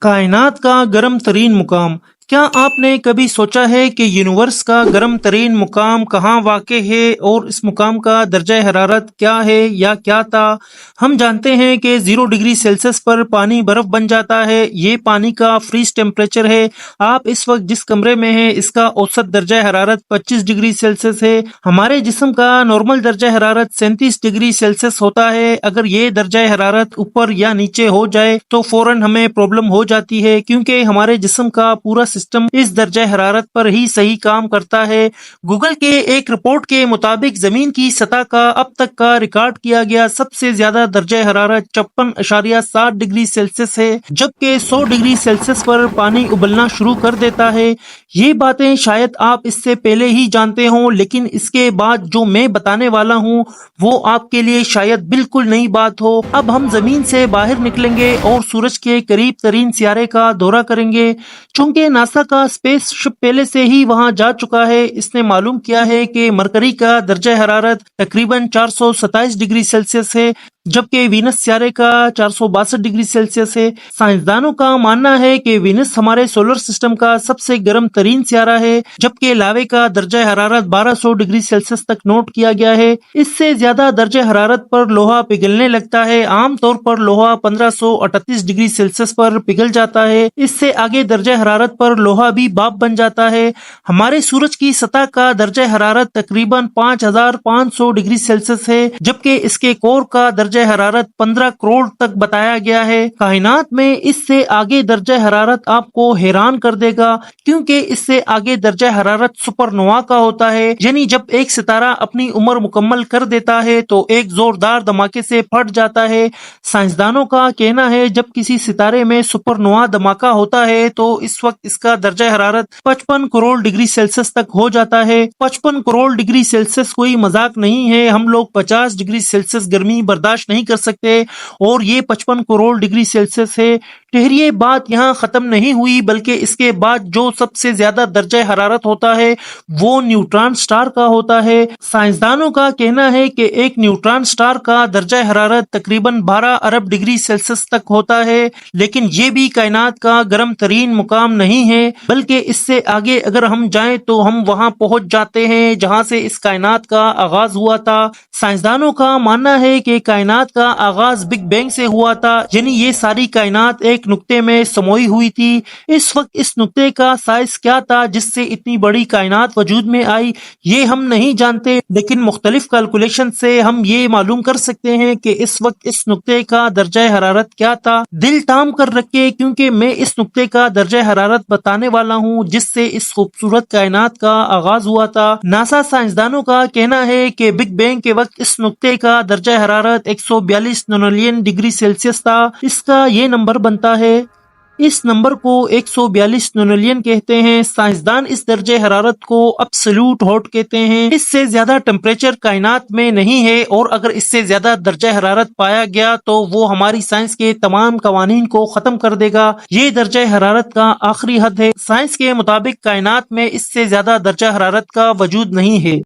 कायनात का गर्म तरीन मुकाम। क्या आपने कभी सोचा है कि यूनिवर्स का गर्म तरीन मुकाम कहाँ वाक़ है और इस मुकाम का दर्जा हरारत क्या है या क्या था? हम जानते हैं कि 0 डिग्री सेल्सियस पर पानी बर्फ बन जाता है। ये पानी का फ्रीज टेम्परेचर है। आप इस वक्त जिस कमरे में हैं इसका औसत दर्जा हरारत 25 डिग्री सेल्सियस है। हमारे जिस्म का नॉर्मल दर्जा हरारत 37 डिग्री सेल्सियस होता है। अगर ये दर्जा हरारत ऊपर या नीचे हो जाए तो फौरन हमें प्रॉब्लम हो जाती है, क्योंकि हमारे जिस्म का पूरा सिस्टम इस दर्जा हरारत पर ही सही काम करता है। गूगल के एक रिपोर्ट के मुताबिक जमीन की सतह का अब तक का रिकॉर्ड किया गया सबसे ज्यादा दर्जा हरारत 56.7 डिग्री सेल्सियस है, जबकि 100 डिग्री सेल्सियस पर पानी उबलना शुरू कर देता है। ये बातें शायद आप इससे पहले ही जानते हों, लेकिन इसके बाद जो मैं बताने वाला हूँ वो आपके लिए शायद बिल्कुल नई बात हो। अब हम जमीन से बाहर निकलेंगे और सूरज के करीब तरीन सियारे का दौरा करेंगे। चूंकि नासा का स्पेसशिप पहले से ही वहां जा चुका है, इसने मालूम किया है कि मरकरी का दर्जा हरारत तकरीबन 427 डिग्री सेल्सियस है, जबकि वीनस सियारे का 462 डिग्री सेल्सियस है। साइंसदानों का मानना है कि वीनस हमारे सोलर सिस्टम का सबसे गर्म तरीन सियारा है, जबकि लावे का दर्जा हरारत 1200 डिग्री सेल्सियस तक नोट किया गया है। इससे ज्यादा दर्जा हरारत पर लोहा पिघलने लगता है। आमतौर पर लोहा 1538 डिग्री सेल्सियस पर पिघल जाता है। इससे आगे दर्जा हरारत पर लोहा भी भाप बन जाता है। हमारे सूरज की सतह का दर्जा हरारत तकरीबन 5500 डिग्री सेल्सियस है, जबकि इसके कोर का दर्जा हरारत 15 करोड़ तक बताया गया है। कायनात में इससे आगे दर्जा हरारत आपको हैरान कर देगा, क्योंकि इससे आगे दर्जा हरारत सुपरनोवा का होता है। यानी जब एक सितारा अपनी उम्र मुकम्मल कर देता है तो एक जोरदार धमाके से फट जाता है। साइंसदानों का कहना है जब किसी सितारे में सुपरनोवा धमाका होता है तो इस वक्त इसका दर्जा हरारत 55 करोड़ डिग्री सेल्सियस तक हो जाता है। 55 करोड़ डिग्री सेल्सियस कोई मजाक नहीं है। हम लोग 50 डिग्री सेल्सियस गर्मी बर्दाश्त नहीं कर सकते और ये 55 करोड़ डिग्री सेल्सियस है। ठहरिए, बात यहाँ खत्म नहीं हुई, बल्कि इसके बाद जो सबसे ज्यादा दर्जा हरारत होता है वो न्यूट्रॉन स्टार का होता है। साइंसदानों का कहना है कि एक न्यूट्रॉन स्टार का दर्जा हरारत तकरीबन 12 अरब डिग्री सेल्सियस तक होता है, लेकिन ये भी कायनात का गर्म तरीन मुकाम नहीं है, बल्कि इससे आगे अगर हम जाएं तो हम वहां पहुंच जाते हैं जहां से इस कायनात का आगाज हुआ था। साइंसदानों का मानना है कि कायनात का आगाज बिग बैंग से हुआ था, यानी ये सारी कायनात एक नुक्ते में समोई हुई थी। इस वक्त इस नुक्ते का साइज क्या था जिससे इतनी बड़ी कायनात वजूद में आई, ये हम नहीं जानते, लेकिन मुख्तलिफ कैलकुलेशन से हम ये मालूम कर सकते हैं कि इस वक्त इस नुक्ते का दर्जा हरारत क्या था। दिल थाम कर रखे, क्योंकि मैं इस नुक्ते का दर्जा हरारत बताने वाला हूँ जिससे इस खूबसूरत कायनात का आगाज हुआ था। नासा साइंसदानों का कहना है कि बिग बैंग के वक्त इस नुक्ते का दर्जा हरारत 142 नैनोलियन डिग्री सेल्सियस था। इसका ये नंबर बनता है। इस नंबर को 142 नैनोलियन कहते हैं। साइंसदान इस दर्जे हरारत को एब्सोल्यूट हॉट कहते हैं। इससे ज्यादा टेम्परेचर कायनात में नहीं है, और अगर इससे ज्यादा दर्जा हरारत पाया गया तो वो हमारी साइंस के तमाम कवानीन को खत्म कर देगा। ये दर्जा हरारत का आखिरी हद है। साइंस के मुताबिक कायनात में इससे ज्यादा दर्जा हरारत का वजूद नहीं है।